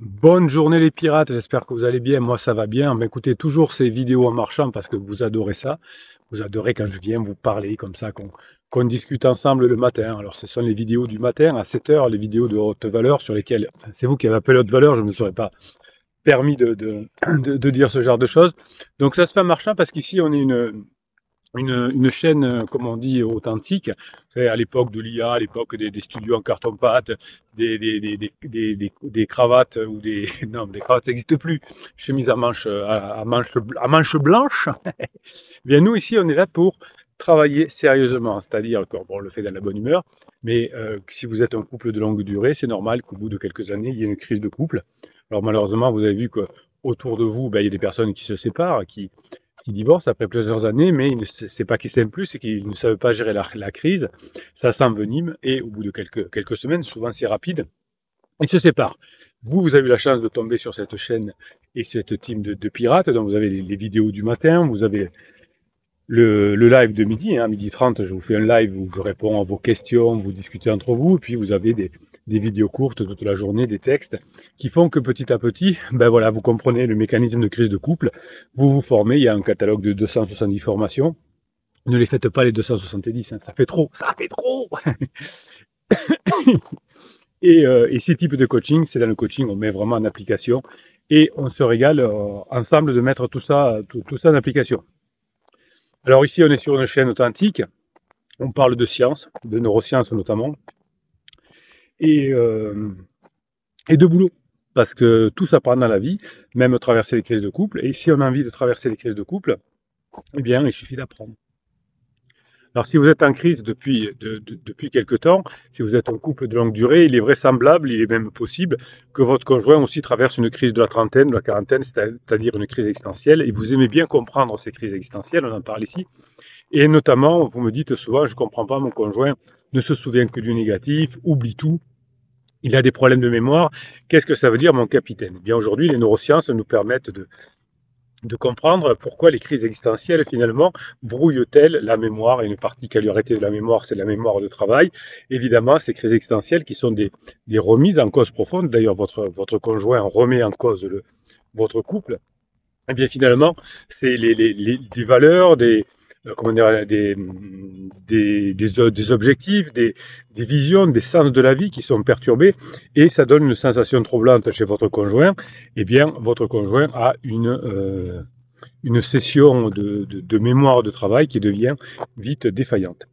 Bonne journée les pirates, j'espère que vous allez bien, moi ça va bien. Mais écoutez, toujours ces vidéos en marchant parce que vous adorez ça. Vous adorez quand je viens vous parler comme ça, qu'on discute ensemble le matin. Alors ce sont les vidéos du matin à 7 heures, les vidéos de haute valeur sur lesquelles, enfin, c'est vous qui avez appelé haute valeur, je ne me serais pas permis de dire ce genre de choses. Donc ça se fait en marchant parce qu'ici on est une chaîne, comme on dit, authentique. C'est à l'époque de l'IA, à l'époque des studios en carton-pâte, des cravates ou des... Non, des cravates n'existent plus. Chemise à manches blanches. Bien, nous, ici, on est là pour travailler sérieusement. C'est-à-dire qu'on bon, on le fait dans la bonne humeur, mais si vous êtes un couple de longue durée, c'est normal qu'au bout de quelques années, il y ait une crise de couple. Alors malheureusement, vous avez vu qu'autour de vous, ben, il y a des personnes qui se séparent, qui divorcent après plusieurs années, mais c'est pas qu'ils s'aiment plus, c'est qu'ils ne savent pas gérer la crise. Ça s'envenime et au bout de quelques semaines, souvent c'est rapide, ils se séparent. Vous avez eu la chance de tomber sur cette chaîne et cette team de pirates. Donc vous avez les vidéos du matin, vous avez le live de midi, hein, midi 30, je vous fais un live où je réponds à vos questions, vous discutez entre vous, et puis vous avez des vidéos courtes toute la journée, des textes, qui font que petit à petit, ben voilà, vous comprenez le mécanisme de crise de couple, vous vous formez, il y a un catalogue de 270 formations, ne les faites pas les 270, hein, ça fait trop, ça fait trop. Et ces types de coaching, c'est dans le coaching, on met vraiment en application, et on se régale ensemble de mettre tout ça en application. Alors ici, on est sur une chaîne authentique. On parle de science, de neurosciences notamment, et, euh, et de boulot. Parce que tout s'apprend dans la vie, même traverser les crises de couple. Et si on a envie de traverser les crises de couple, eh bien, il suffit d'apprendre. Alors, si vous êtes en crise depuis quelque temps, si vous êtes un couple de longue durée, il est vraisemblable, il est même possible que votre conjoint aussi traverse une crise de la trentaine, de la quarantaine, c'est-à-dire une crise existentielle. Et vous aimez bien comprendre ces crises existentielles, on en parle ici. Et notamment, vous me dites souvent, je ne comprends pas, mon conjoint ne se souvient que du négatif, oublie tout, il a des problèmes de mémoire. Qu'est-ce que ça veut dire, mon capitaine? Eh bien, aujourd'hui, les neurosciences nous permettent de comprendre pourquoi les crises existentielles, finalement, brouillent-elles la mémoire. Et une particularité de la mémoire, c'est la mémoire de travail. Évidemment, ces crises existentielles qui sont des remises en cause profonde. D'ailleurs, votre conjoint remet en cause votre couple. Eh bien, finalement, c'est des valeurs, comment dire, des objectifs, des visions, des sens de la vie qui sont perturbés et ça donne une sensation troublante chez votre conjoint. Eh bien, votre conjoint a une session de mémoire de travail qui devient vite défaillante.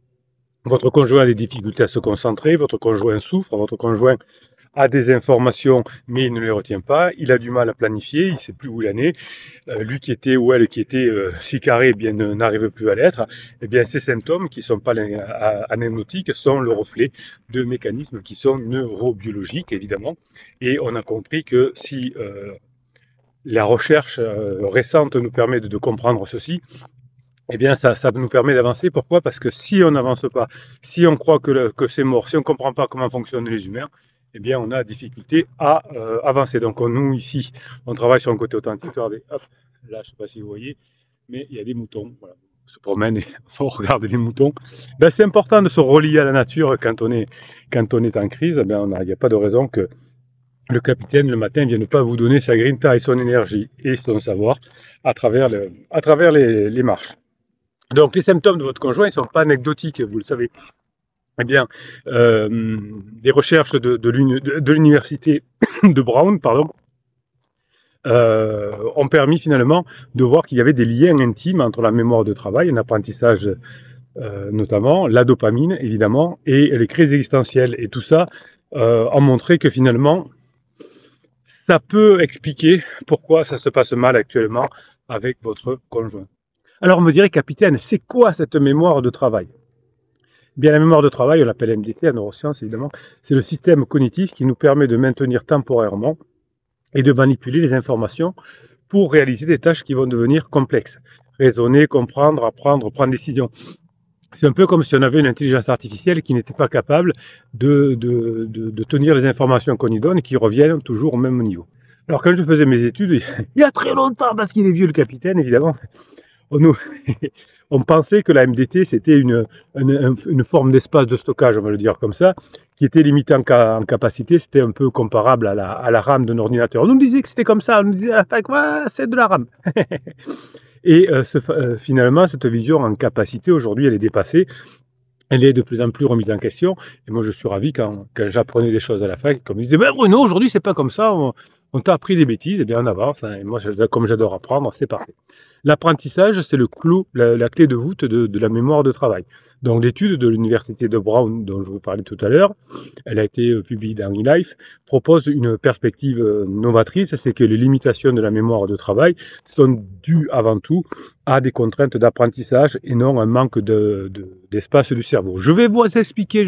Votre conjoint a des difficultés à se concentrer, votre conjoint souffre, votre conjoint a des informations, mais il ne les retient pas. Il a du mal à planifier, il ne sait plus où il en est. Lui qui était ou elle qui était si carré, eh bien n'arrive plus à l'être. Eh bien, ces symptômes qui ne sont pas anecdotiques sont le reflet de mécanismes qui sont neurobiologiques, évidemment. Et on a compris que si la recherche récente nous permet de comprendre ceci, eh bien, ça nous permet d'avancer. Pourquoi? Parce que si on n'avance pas, si on croit que c'est mort, si on ne comprend pas comment fonctionnent les humains, eh bien, on a difficulté à avancer. Donc, nous, ici, on travaille sur un côté authentique. Regardez, hop, là, je ne sais pas si vous voyez, mais il y a des moutons. Voilà. On se promène et on regarde les moutons. Ben, c'est important de se relier à la nature quand on est en crise. Ben, il n'y a pas de raison que le capitaine, le matin, ne vienne pas vous donner sa grinta et son énergie et son savoir à travers les marches. Donc, les symptômes de votre conjoint, ils ne sont pas anecdotiques, vous le savez. Eh bien, des recherches de l'université de Brown, pardon, ont permis finalement de voir qu'il y avait des liens intimes entre la mémoire de travail, un apprentissage notamment, la dopamine évidemment, et les crises existentielles. Et tout ça a montré que finalement, ça peut expliquer pourquoi ça se passe mal actuellement avec votre conjoint. Alors on me dirait, capitaine, c'est quoi cette mémoire de travail? Bien, la mémoire de travail, on l'appelle MDT en neurosciences évidemment, c'est le système cognitif qui nous permet de maintenir temporairement et de manipuler les informations pour réaliser des tâches qui vont devenir complexes. Raisonner, comprendre, apprendre, prendre des décisions. C'est un peu comme si on avait une intelligence artificielle qui n'était pas capable de tenir les informations qu'on y donne et qui reviennent toujours au même niveau. Alors quand je faisais mes études, il y a très longtemps, parce qu'il est vieux le capitaine évidemment, on pensait que la MDT, c'était une forme d'espace de stockage, on va le dire comme ça, qui était limité en capacité. C'était un peu comparable à la RAM d'un ordinateur. On nous disait que c'était comme ça, on nous disait, c'est de la RAM. Et finalement, cette vision en capacité, aujourd'hui, elle est dépassée. Elle est de plus en plus remise en question. Et moi, je suis ravi quand j'apprenais des choses à la fac, comme ils disaient, Bruno, aujourd'hui, c'est pas comme ça, on t'a appris des bêtises, et bien on avance. Hein, et moi, comme j'adore apprendre, c'est parfait. L'apprentissage, c'est le clou, la clé de voûte de la mémoire de travail. Donc, l'étude de l'université de Brown, dont je vous parlais tout à l'heure, elle a été publiée dans eLife, propose une perspective novatrice, c'est que les limitations de la mémoire de travail sont dues avant tout à des contraintes d'apprentissage et non un manque d'espace du cerveau. Je vais vous expliquer,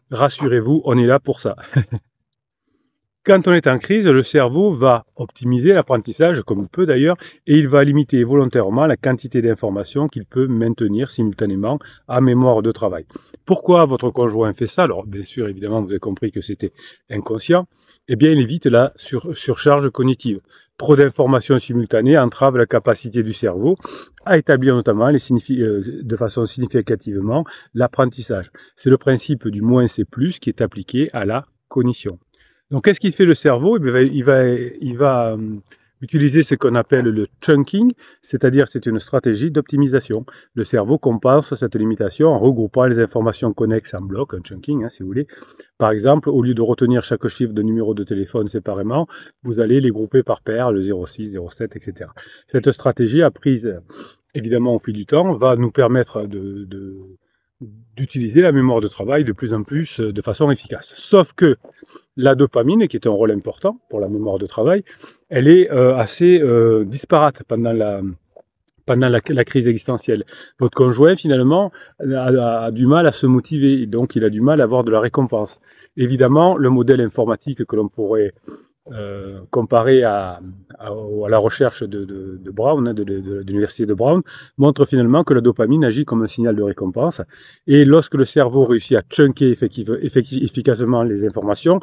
rassurez-vous, on est là pour ça. Quand on est en crise, le cerveau va optimiser l'apprentissage, comme il peut d'ailleurs, et il va limiter volontairement la quantité d'informations qu'il peut maintenir simultanément en mémoire de travail. Pourquoi votre conjoint fait ça? Alors, bien sûr, évidemment, vous avez compris que c'était inconscient. Eh bien, il évite la surcharge cognitive. Trop d'informations simultanées entravent la capacité du cerveau à établir notamment de façon significativement l'apprentissage. C'est le principe du moins C+, qui est appliqué à la cognition. Donc, qu'est-ce qu'il fait le cerveau? Il va utiliser ce qu'on appelle le chunking, c'est-à-dire c'est une stratégie d'optimisation. Le cerveau compense cette limitation en regroupant les informations connexes en blocs, un chunking, hein, si vous voulez. Par exemple, au lieu de retenir chaque chiffre de numéro de téléphone séparément, vous allez les grouper par paire, le 06, 07, etc. Cette stratégie, apprise évidemment au fil du temps, va nous permettre d'utiliser la mémoire de travail de plus en plus de façon efficace. Sauf que la dopamine, qui est un rôle important pour la mémoire de travail, elle est assez disparate pendant la crise existentielle. Votre conjoint, finalement, a du mal à se motiver, donc il a du mal à avoir de la récompense. Évidemment, le modèle informatique que l'on pourrait comparer à la recherche de Brown, de l'université de Brown, montre finalement que la dopamine agit comme un signal de récompense. Et lorsque le cerveau réussit à chunker efficacement les informations,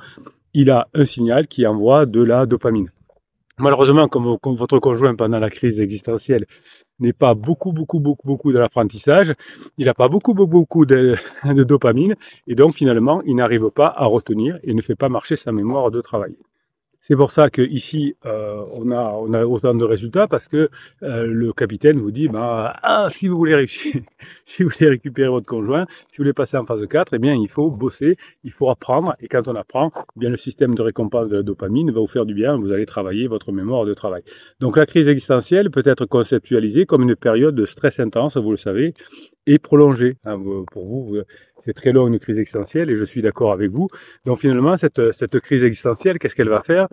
il a un signal qui envoie de la dopamine. Malheureusement, comme votre conjoint pendant la crise existentielle n'est pas beaucoup de l'apprentissage, il n'a pas beaucoup de dopamine, et donc finalement, il n'arrive pas à retenir et ne fait pas marcher sa mémoire de travail. C'est pour ça qu'ici, on a autant de résultats, parce que le capitaine vous dit, si vous voulez réussir, si vous voulez récupérer votre conjoint, si vous voulez passer en phase 4, eh bien, il faut bosser, il faut apprendre, et quand on apprend, eh bien, le système de récompense de la dopamine va vous faire du bien, vous allez travailler votre mémoire de travail. Donc la crise existentielle peut être conceptualisée comme une période de stress intense, vous le savez, et prolongée. Pour vous, c'est très long une crise existentielle, et je suis d'accord avec vous. Donc finalement, cette crise existentielle, qu'est-ce qu'elle va faire?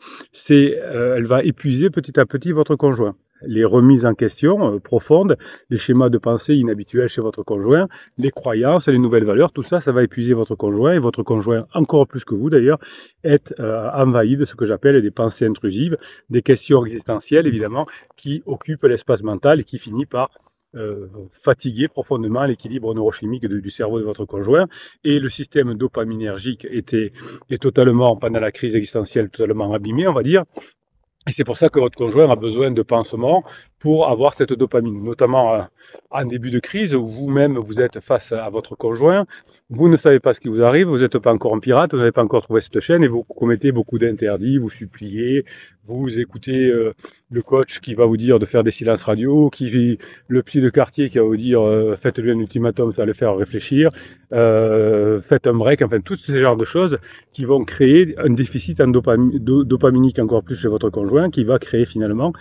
Elle va épuiser petit à petit votre conjoint. Les remises en question profondes, les schémas de pensée inhabituels chez votre conjoint, les croyances, les nouvelles valeurs, tout ça, ça va épuiser votre conjoint, et votre conjoint, encore plus que vous d'ailleurs, est envahi de ce que j'appelle des pensées intrusives, des questions existentielles évidemment, qui occupent l'espace mental et qui finit par fatiguer profondément l'équilibre neurochimique du cerveau de votre conjoint, et le système dopaminergique est totalement, pendant la crise existentielle, totalement abîmé, on va dire. Et c'est pour ça que votre conjoint a besoin de pansements pour avoir cette dopamine, notamment en début de crise où vous-même vous êtes face à votre conjoint, vous ne savez pas ce qui vous arrive, vous n'êtes pas encore un pirate, vous n'avez pas encore trouvé cette chaîne et vous commettez beaucoup d'interdits, vous suppliez, vous écoutez le coach qui va vous dire de faire des silences radio, le psy de quartier qui va vous dire faites-lui un ultimatum, ça va le faire réfléchir, faites un break, enfin tous ces genres de choses qui vont créer un déficit en dopaminique encore plus chez votre conjoint, qui va créer finalement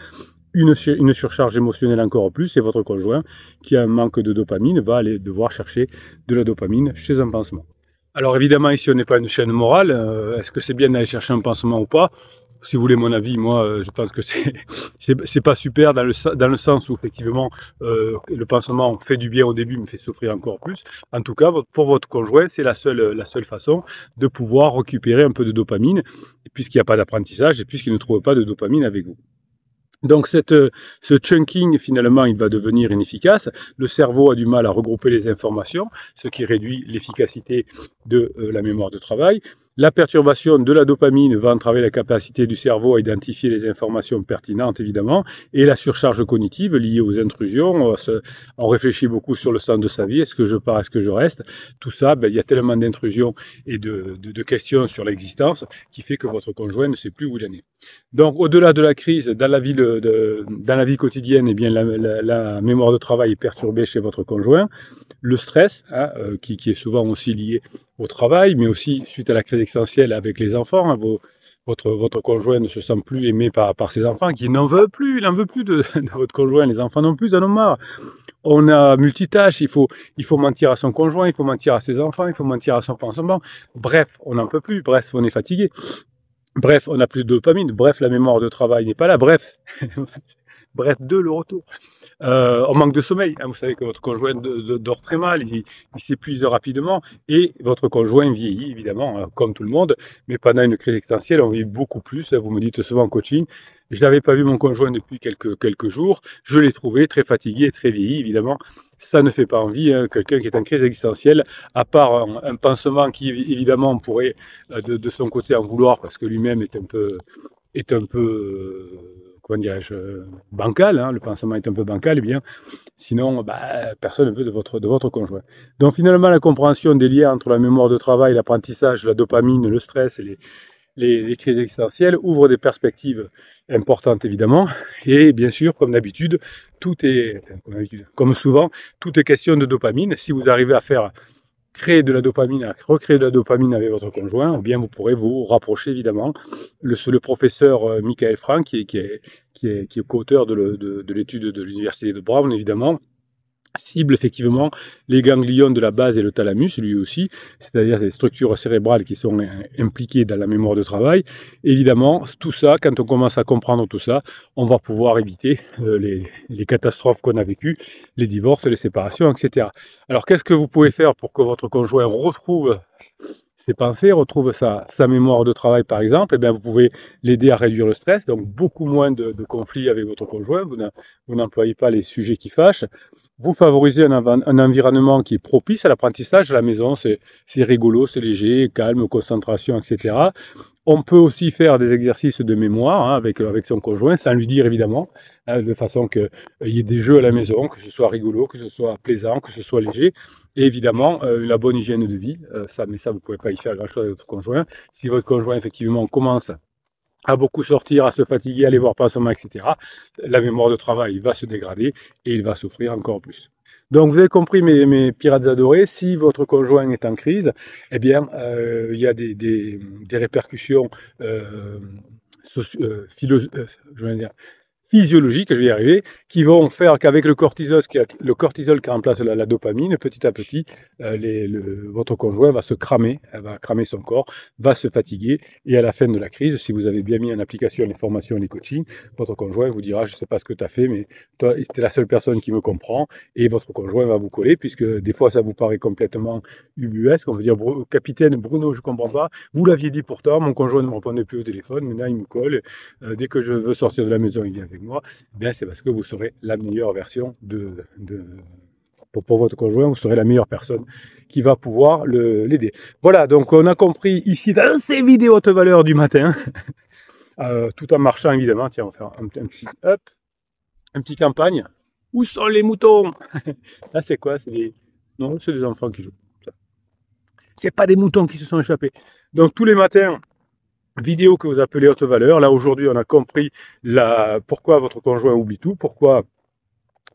une surcharge émotionnelle encore plus, et votre conjoint qui a un manque de dopamine va aller devoir chercher de la dopamine chez un pansement. Alors évidemment ici on n'est pas une chaîne morale, est-ce que c'est bien d'aller chercher un pansement ou pas? Si vous voulez mon avis, moi je pense que c'est pas super dans le sens où effectivement le pansement fait du bien au début mais fait souffrir encore plus. En tout cas pour votre conjoint c'est la seule façon de pouvoir récupérer un peu de dopamine, puisqu'il n'y a pas d'apprentissage et puisqu'il ne trouve pas de dopamine avec vous. Donc ce chunking, finalement, il va devenir inefficace. Le cerveau a du mal à regrouper les informations, ce qui réduit l'efficacité de la mémoire de travail. La perturbation de la dopamine va entraver la capacité du cerveau à identifier les informations pertinentes, évidemment, et la surcharge cognitive liée aux intrusions. On réfléchit beaucoup sur le sens de sa vie, est-ce que je pars, est-ce que je reste? Tout ça, il y a tellement d'intrusions et de questions sur l'existence qui fait que votre conjoint ne sait plus où il en est. Donc, au-delà de la crise, dans la vie quotidienne, eh bien, la mémoire de travail est perturbée chez votre conjoint. Le stress, hein, qui est souvent aussi lié au travail, mais aussi suite à la crise existentielle avec les enfants, hein, votre conjoint ne se sent plus aimé par ses enfants, qui n'en veut plus, il n'en veut plus de votre conjoint, les enfants non plus, ils en ont marre. On a multitâche, il faut mentir à son conjoint, il faut mentir à ses enfants, il faut mentir à son pansement. Bref, on n'en peut plus, bref, on est fatigué. Bref, on n'a plus de dopamine, bref, la mémoire de travail n'est pas là, bref, bref, le retour. On manque de sommeil, hein, vous savez que votre conjoint dort très mal, il s'épuise rapidement, et votre conjoint vieillit, évidemment, hein, comme tout le monde, mais pendant une crise existentielle, on vit beaucoup plus, vous me dites souvent en coaching, je n'avais pas vu mon conjoint depuis quelques jours, je l'ai trouvé très fatigué, très vieilli, évidemment, ça ne fait pas envie, hein, quelqu'un qui est en crise existentielle, à part un pansement qui, évidemment, pourrait de son côté en vouloir, parce que lui-même est un peu comment dirais-je, bancal, hein, le pansement est un peu bancal, eh bien, sinon, personne ne veut de votre conjoint. Donc finalement, la compréhension des liens entre la mémoire de travail, l'apprentissage, la dopamine, le stress et les crises existentielles ouvre des perspectives importantes, évidemment. Et bien sûr, comme d'habitude, comme souvent, tout est question de dopamine. Si vous arrivez à créer de la dopamine, à recréer de la dopamine avec votre conjoint, eh bien vous pourrez vous rapprocher évidemment. Le professeur Michael Frank, qui est co-auteur de l'étude de l'université de Brown, évidemment, cible effectivement les ganglions de la base et le thalamus, lui aussi, c'est-à-dire les structures cérébrales qui sont impliquées dans la mémoire de travail. Évidemment, tout ça, quand on commence à comprendre tout ça, on va pouvoir éviter les catastrophes qu'on a vécues, les divorces, les séparations, etc. Alors, qu'est-ce que vous pouvez faire pour que votre conjoint retrouve ses pensées, retrouve sa mémoire de travail, par exemple? Eh bien, vous pouvez l'aider à réduire le stress, donc beaucoup moins de conflits avec votre conjoint, vous n'employez pas les sujets qui fâchent. Vous favorisez un environnement qui est propice à l'apprentissage. À la maison, c'est rigolo, c'est léger, calme, concentration, etc. On peut aussi faire des exercices de mémoire, hein, avec son conjoint, sans lui dire évidemment, hein, de façon qu'il y ait des jeux à la maison, que ce soit rigolo, que ce soit plaisant, que ce soit léger. Et évidemment, la bonne hygiène de vie, mais ça, vous ne pouvez pas y faire grand-chose avec votre conjoint. Si votre conjoint, effectivement, commence à beaucoup sortir, à se fatiguer, à aller voir pansement, etc., la mémoire de travail va se dégrader et il va souffrir encore plus. Donc, vous avez compris, mes pirates adorés, si votre conjoint est en crise, eh bien, il y a des répercussions physiologiques, je vais y arriver, qui vont faire qu'avec le cortisol qui remplace la dopamine, petit à petit, votre conjoint va se cramer, va cramer son corps, va se fatiguer, et à la fin de la crise, si vous avez bien mis en application les formations et les coachings, votre conjoint vous dira, je ne sais pas ce que tu as fait, mais toi, tu es la seule personne qui me comprend, et votre conjoint va vous coller, puisque des fois, ça vous paraît complètement ubuesque, on veut dire, capitaine Bruno, je ne comprends pas, vous l'aviez dit pourtant, mon conjoint ne me répondait plus au téléphone, maintenant il me colle, dès que je veux sortir de la maison, il vient avec moi, eh bien c'est parce que vous serez la meilleure version pour votre conjoint, vous serez la meilleure personne qui va pouvoir l'aider. Voilà, donc on a compris ici dans ces vidéos haute valeur du matin, tout en marchant évidemment. Tiens, on va faire un petit campagne. Où sont les moutons? Là c'est quoi? Non, c'est des enfants qui jouent. C'est pas des moutons qui se sont échappés. Donc tous les matins, vidéo que vous appelez haute valeur. Là, aujourd'hui, on a compris pourquoi votre conjoint oublie tout, pourquoi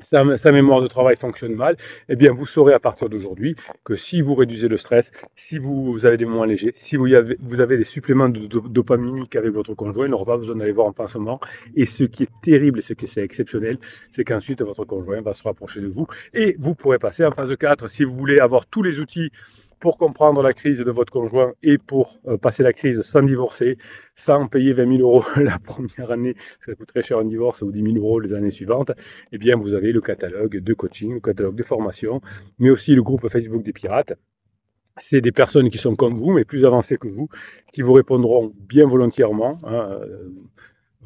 sa mémoire de travail fonctionne mal. Eh bien, vous saurez à partir d'aujourd'hui que si vous réduisez le stress, si vous avez des moments légers, si vous avez des suppléments de dopaminique avec votre conjoint, il n'aura pas besoin d'aller voir un pansement. Et ce qui est terrible et ce qui est exceptionnel, c'est qu'ensuite, votre conjoint va se rapprocher de vous et vous pourrez passer en phase 4 si vous voulez avoir tous les outils pour comprendre la crise de votre conjoint et pour passer la crise sans divorcer, sans payer 20 000 € la première année, ça coûte très cher un divorce, ou 10 000 € les années suivantes, eh bien vous avez le catalogue de coaching, le catalogue de formation, mais aussi le groupe Facebook des pirates. C'est des personnes qui sont comme vous, mais plus avancées que vous, qui vous répondront bien volontairement, hein,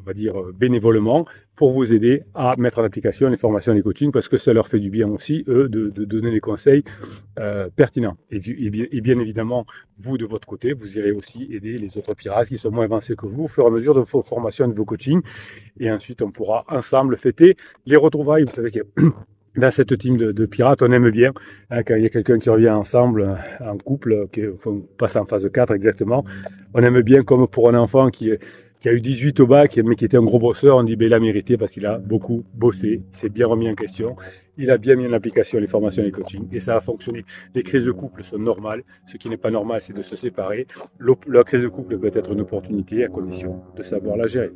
on va dire, bénévolement pour vous aider à mettre en application les formations et les coachings parce que ça leur fait du bien aussi, eux, de donner des conseils pertinents. Et bien évidemment, vous, de votre côté, vous irez aussi aider les autres pirates qui sont moins avancés que vous au fur et à mesure de vos formations et de vos coachings. Et ensuite, on pourra ensemble fêter les retrouvailles. Vous savez que dans cette team de pirates, on aime bien hein, quand il y a quelqu'un qui revient ensemble en couple, enfin, on passe en phase 4 exactement. On aime bien comme pour un enfant qui a eu 18 au bac, mais qui était un gros bosseur, on dit ben, il a mérité parce qu'il a beaucoup bossé, il s'est bien remis en question, il a bien mis en application les formations et les coachings, et ça a fonctionné. Les crises de couple sont normales, ce qui n'est pas normal, c'est de se séparer. La crise de couple peut être une opportunité à condition de savoir la gérer.